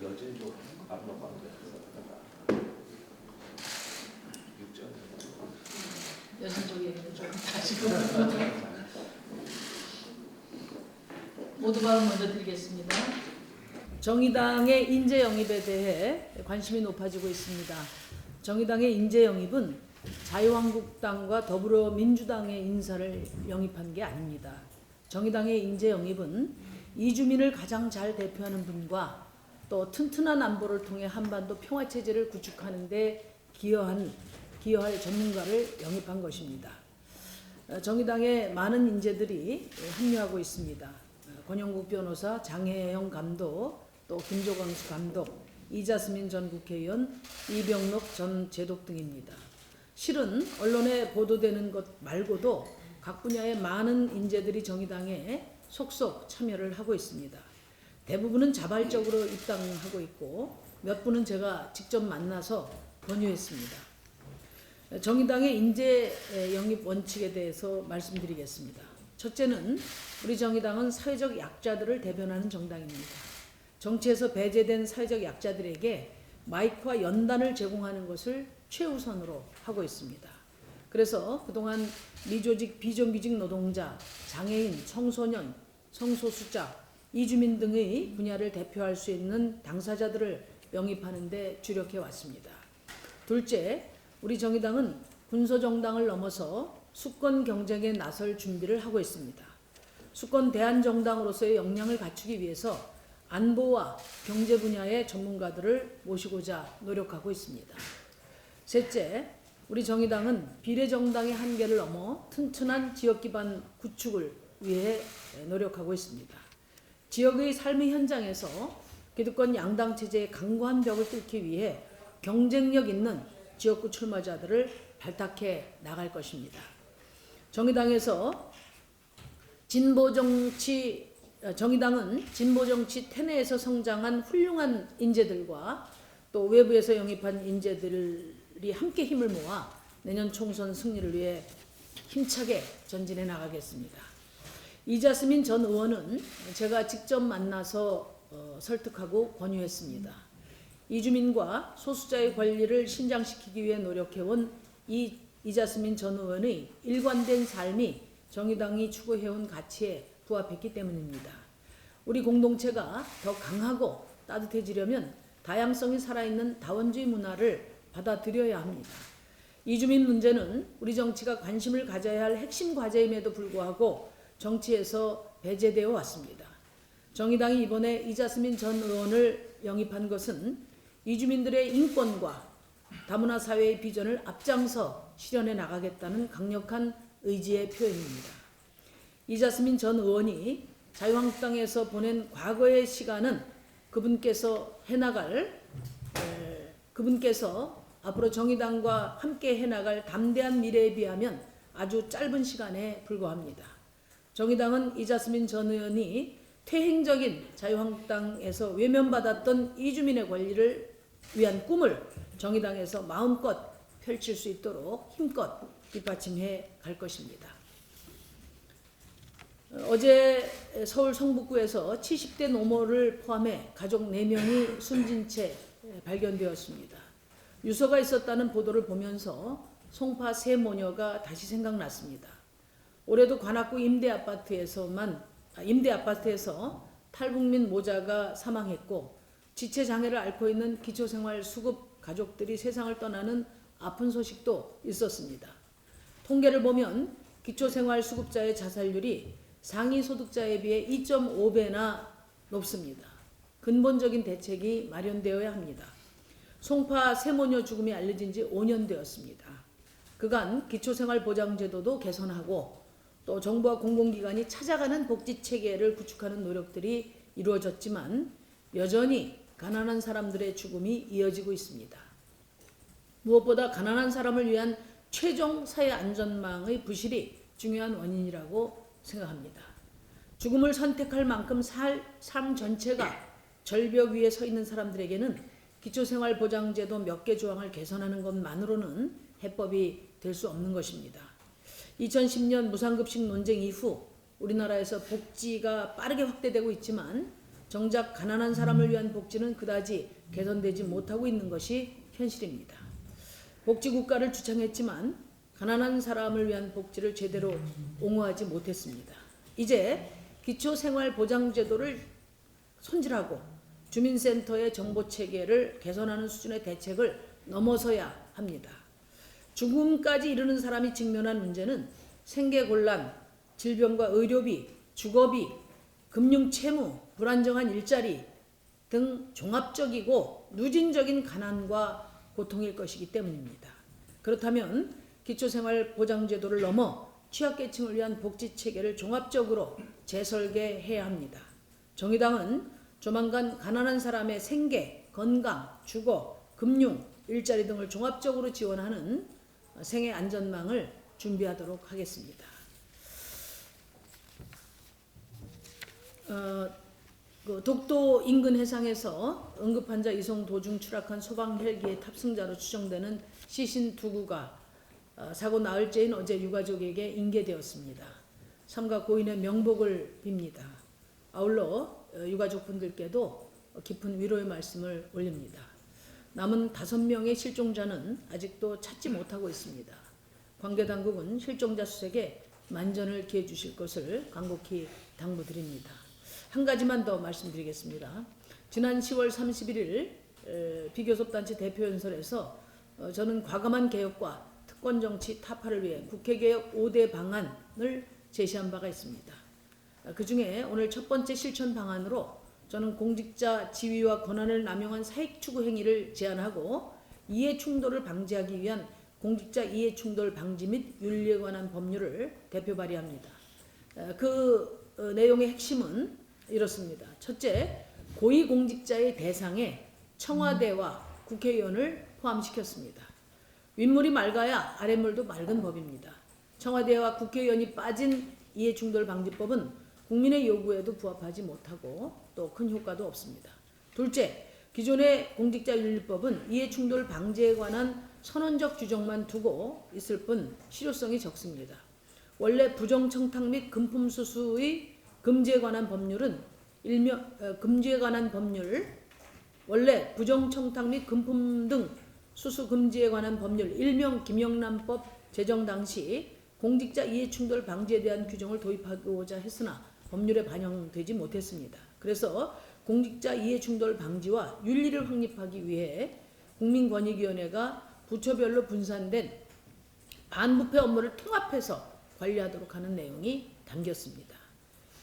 여진도 압록강도 육전 여신족 얘기를 좀 가지고 모두 발언 먼저 드리겠습니다. 정의당의 인재 영입에 대해 관심이 높아지고 있습니다. 정의당의 인재 영입은 자유한국당과 더불어민주당의 인사를 영입한 게 아닙니다. 정의당의 인재 영입은 이주민을 가장 잘 대표하는 분과 또 튼튼한 안보를 통해 한반도 평화체제를 구축하는 데 기여할 전문가를 영입한 것입니다. 정의당에 많은 인재들이 합류하고 있습니다. 권영국 변호사, 장혜영 감독, 또 김조광수 감독, 이자스민 전 국회의원, 이병록 전 제독 등입니다. 실은 언론에 보도되는 것 말고도 각 분야의 많은 인재들이 정의당에 속속 참여를 하고 있습니다. 대부분은 자발적으로 입당하고 있고 몇 분은 제가 직접 만나서 권유했습니다. 정의당의 인재 영입 원칙에 대해서 말씀드리겠습니다. 첫째는 우리 정의당은 사회적 약자들을 대변하는 정당입니다. 정치에서 배제된 사회적 약자들에게 마이크와 연단을 제공하는 것을 최우선으로 하고 있습니다. 그래서 그동안 미조직, 비정규직 노동자, 장애인, 청소년, 성소수자, 이주민 등의 분야를 대표할 수 있는 당사자들을 영입하는 데 주력해 왔습니다. 둘째, 우리 정의당은 군소정당을 넘어서 수권 경쟁에 나설 준비를 하고 있습니다. 수권 대한정당으로서의 역량을 갖추기 위해서 안보와 경제 분야의 전문가들을 모시고자 노력하고 있습니다. 셋째, 우리 정의당은 비례정당의 한계를 넘어 튼튼한 지역 기반 구축을 위해 노력하고 있습니다. 지역의 삶의 현장에서 기득권 양당 체제의 강고한 벽을 뚫기 위해 경쟁력 있는 지역구 출마자들을 발탁해 나갈 것입니다. 정의당은 진보정치 태내에서 성장한 훌륭한 인재들과 또 외부에서 영입한 인재들이 함께 힘을 모아 내년 총선 승리를 위해 힘차게 전진해 나가겠습니다. 이자스민 전 의원은 제가 직접 만나서 설득하고 권유했습니다. 이주민과 소수자의 권리를 신장시키기 위해 노력해온 이자스민 전 의원의 일관된 삶이 정의당이 추구해온 가치에 부합했기 때문입니다. 우리 공동체가 더 강하고 따뜻해지려면 다양성이 살아있는 다원주의 문화를 받아들여야 합니다. 이주민 문제는 우리 정치가 관심을 가져야 할 핵심 과제임에도 불구하고 정치에서 배제되어 왔습니다. 정의당이 이번에 이자스민 전 의원을 영입한 것은 이주민들의 인권과 다문화 사회의 비전을 앞장서 실현해 나가겠다는 강력한 의지의 표현입니다. 이자스민 전 의원이 자유한국당에서 보낸 과거의 시간은 그분께서 앞으로 정의당과 함께 해나갈 담대한 미래에 비하면 아주 짧은 시간에 불과합니다. 정의당은 이자스민 전 의원이 퇴행적인 자유한국당에서 외면받았던 이주민의 권리를 위한 꿈을 정의당에서 마음껏 펼칠 수 있도록 힘껏 뒷받침해 갈 것입니다. 어제 서울 성북구에서 70대 노모를 포함해 가족 4명이 숨진 채 발견되었습니다. 유서가 있었다는 보도를 보면서 송파 세 모녀가 다시 생각났습니다. 올해도 관악구 임대아파트에서 탈북민 모자가 사망했고 지체장애를 앓고 있는 기초생활수급 가족들이 세상을 떠나는 아픈 소식도 있었습니다. 통계를 보면 기초생활수급자의 자살률이 상위소득자에 비해 2.5배나 높습니다. 근본적인 대책이 마련되어야 합니다. 송파 세모녀 죽음이 알려진 지 5년 되었습니다. 그간 기초생활보장제도도 개선하고 또 정부와 공공기관이 찾아가는 복지체계를 구축하는 노력들이 이루어졌지만 여전히 가난한 사람들의 죽음이 이어지고 있습니다. 무엇보다 가난한 사람을 위한 최종 사회 안전망의 부실이 중요한 원인이라고 생각합니다. 죽음을 선택할 만큼 삶 전체가 절벽 위에 서 있는 사람들에게는 기초생활보장제도 몇 개 조항을 개선하는 것만으로는 해법이 될 수 없는 것입니다. 2010년 무상급식 논쟁 이후 우리나라에서 복지가 빠르게 확대되고 있지만 정작 가난한 사람을 위한 복지는 그다지 개선되지 못하고 있는 것이 현실입니다. 복지국가를 주창했지만 가난한 사람을 위한 복지를 제대로 옹호하지 못했습니다. 이제 기초생활보장제도를 손질하고 주민센터의 정보체계를 개선하는 수준의 대책을 넘어서야 합니다. 죽음까지 이르는 사람이 직면한 문제는 생계곤란, 질병과 의료비, 주거비, 금융채무, 불안정한 일자리 등 종합적이고 누진적인 가난과 고통일 것이기 때문입니다. 그렇다면 기초생활보장제도를 넘어 취약계층을 위한 복지체계를 종합적으로 재설계해야 합니다. 정의당은 조만간 가난한 사람의 생계, 건강, 주거, 금융, 일자리 등을 종합적으로 지원하는 생애 안전망을 준비하도록 하겠습니다. 독도 인근 해상에서 응급환자 이송 도중 추락한 소방 헬기의 탑승자로 추정되는 시신 2구가 사고 나흘째인 어제 유가족에게 인계되었습니다. 삼가 고인의 명복을 빕니다. 아울러 유가족분들께도 깊은 위로의 말씀을 올립니다. 남은 5명의 실종자는 아직도 찾지 못하고 있습니다. 관계당국은 실종자 수색에 만전을 기해 주실 것을 간곡히 당부드립니다. 한 가지만 더 말씀드리겠습니다. 지난 10월 31일 비교섭단체 대표연설에서 저는 과감한 개혁과 특권정치 타파를 위해 국회개혁 5대 방안을 제시한 바가 있습니다. 그 중에 오늘 첫 번째 실천 방안으로 저는 공직자 지위와 권한을 남용한 사익추구 행위를 제한하고 이해충돌을 방지하기 위한 공직자 이해충돌 방지 및 윤리에 관한 법률을 대표 발의합니다. 그 내용의 핵심은 이렇습니다. 첫째, 고위공직자의 대상에 청와대와 국회의원을 포함시켰습니다. 윗물이 맑아야 아랫물도 맑은 법입니다. 청와대와 국회의원이 빠진 이해충돌방지법은 국민의 요구에도 부합하지 못하고 또 큰 효과도 없습니다. 둘째, 기존의 공직자윤리법은 이해충돌 방지에 관한 선언적 규정만 두고 있을 뿐 실효성이 적습니다. 원래 부정청탁 및 금품수수의 금지에 관한 법률은 원래 부정청탁 및 금품 등 수수 금지에 관한 법률 일명 김영란법 제정 당시 공직자 이해충돌 방지에 대한 규정을 도입하고자 했으나 법률에 반영되지 못했습니다. 그래서 공직자 이해충돌 방지와 윤리를 확립하기 위해 국민권익위원회가 부처별로 분산된 반부패 업무를 통합해서 관리하도록 하는 내용이 담겼습니다.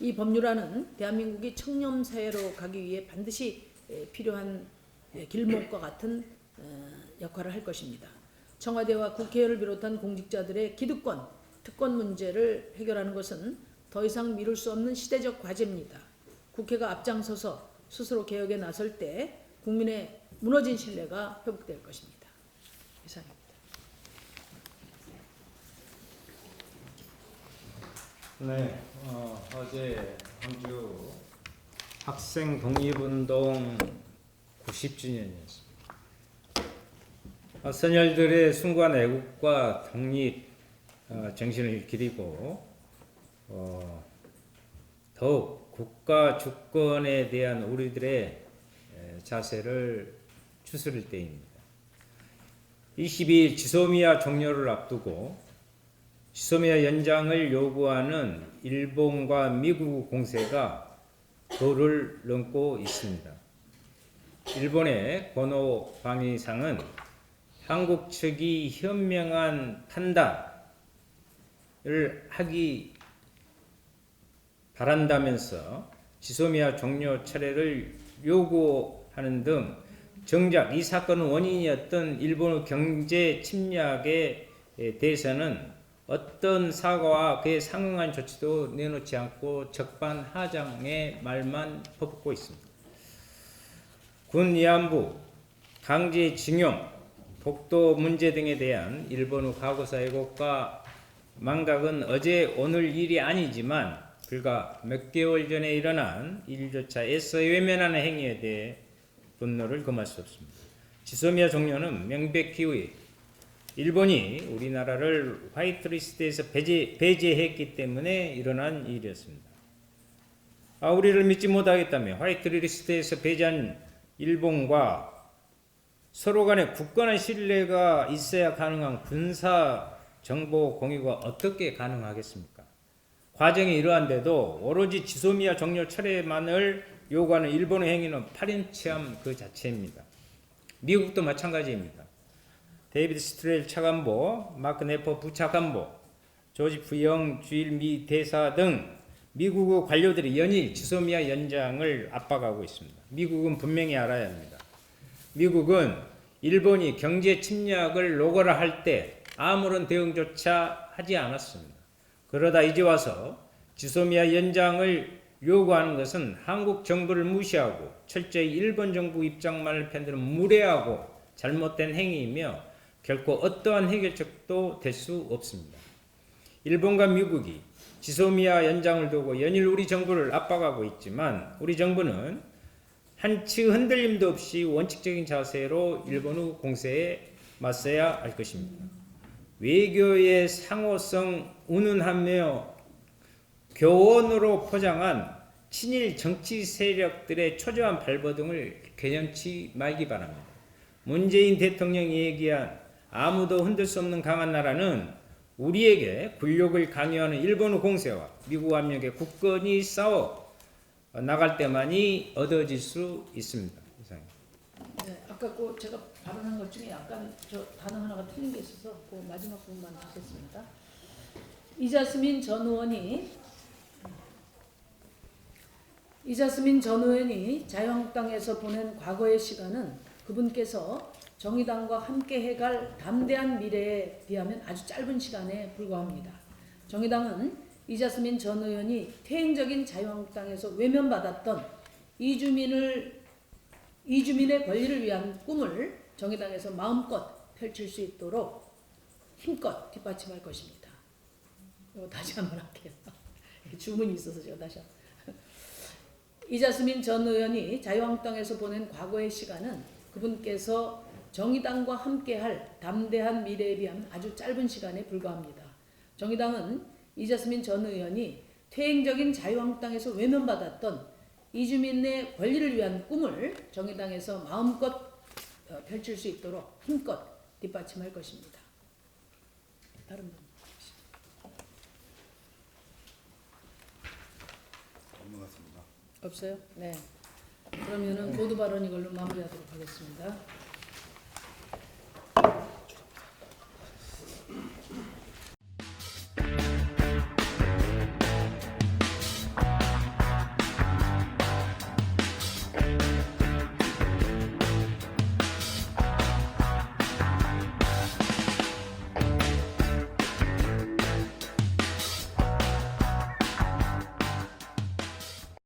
이 법률안은 대한민국이 청렴사회로 가기 위해 반드시 필요한 길목과 같은 역할을 할 것입니다. 청와대와 국회의원을 비롯한 공직자들의 기득권, 특권 문제를 해결하는 것은 더 이상 미룰 수 없는 시대적 과제입니다. 국회가 앞장서서 스스로 개혁에 나설 때 국민의 무너진 신뢰가 회복될 것입니다. 이상입니다. 네, 어제 광주 학생 독립운동 90주년이었습니다. 선열들의 숭고한 애국과 독립 정신을 기리고 더욱 국가 주권에 대한 우리들의 자세를 추스릴 때입니다. 22일 지소미아 종료를 앞두고 지소미아 연장을 요구하는 일본과 미국 공세가 도를 넘고 있습니다. 일본의 권오 방위상은 한국 측이 현명한 판단을 하기 바란다면서 지소미아 종료 철회를 요구하는 등 정작 이 사건의 원인이었던 일본의 경제 침략에 대해서는 어떤 사과와 그에 상응한 조치도 내놓지 않고 적반하장의 말만 퍼붓고 있습니다. 군 위안부, 강제징용, 독도 문제 등에 대한 일본의 과거사 왜곡과 망각은 어제 오늘 일이 아니지만 불과 몇 개월 전에 일어난 일조차 애써 외면하는 행위에 대해 분노를 금할 수 없습니다. 지소미아 종료는 명백히 일본이 우리나라를 화이트리스트에서 배제했기 때문에 일어난 일이었습니다. 우리를 믿지 못하겠다며 화이트리스트에서 배제한 일본과 서로 간에 굳건한 신뢰가 있어야 가능한 군사 정보 공유가 어떻게 가능하겠습니까? 과정이 이러한데도 오로지 지소미아 종료 철회만을 요구하는 일본의 행위는 파렴치함 그 자체입니다. 미국도 마찬가지입니다. 데이비드 스트레일 차관보, 마크 네퍼 부차관보, 조지 부영 주일 미 대사 등 미국 관료들이 연일 지소미아 연장을 압박하고 있습니다. 미국은 분명히 알아야 합니다. 미국은 일본이 경제 침략을 노거라 할 때 아무런 대응조차 하지 않았습니다. 그러다 이제 와서 지소미아 연장을 요구하는 것은 한국 정부를 무시하고 철저히 일본 정부 입장만을 편드는 무례하고 잘못된 행위이며 결코 어떠한 해결책도 될 수 없습니다. 일본과 미국이 지소미아 연장을 두고 연일 우리 정부를 압박하고 있지만 우리 정부는 한치 흔들림도 없이 원칙적인 자세로 일본의 공세에 맞서야 할 것입니다. 외교의 상호성 운운하며 교원으로 포장한 친일 정치 세력들의 초조한 발버둥을 개념치 말기 바랍니다. 문재인 대통령이 얘기한 아무도 흔들 수 없는 강한 나라는 우리에게 굴욕을 강요하는 일본의 공세와 미국 압력에 굳건히 싸워 나갈 때만이 얻어질 수 있습니다. 이상입니다. 네, 아까 그 제가 발언한 것 중에 약간 저 단어 하나가 틀린 게 있어서 그 마지막 부분만 듣겠습니다. 이자스민 전 의원이 자유한국당에서 보낸 과거의 시간은 그분께서 정의당과 함께 해갈 담대한 미래에 비하면 아주 짧은 시간에 불과합니다. 정의당은 이자스민 전 의원이 퇴행적인 자유한국당에서 외면받았던 이주민의 권리를 위한 꿈을 정의당에서 마음껏 펼칠 수 있도록 힘껏 뒷받침할 것입니다. 이거 다시 한번 할게요. 주문이 있어서 제가 다시 한번. 이자스민 전 의원이 자유한국당에서 보낸 과거의 시간은 그분께서 정의당과 함께할 담대한 미래에 비하면 아주 짧은 시간에 불과합니다. 정의당은 이자스민 전 의원이 퇴행적인 자유한국당에서 외면받았던 이주민의 권리를 위한 꿈을 정의당에서 마음껏 펼칠 수 있도록 힘껏 뒷받침할 것입니다. 다른 분. 넘어갔습니다. 없어요? 네. 그러면은 모두 발언 이걸로 마무리하도록 하겠습니다.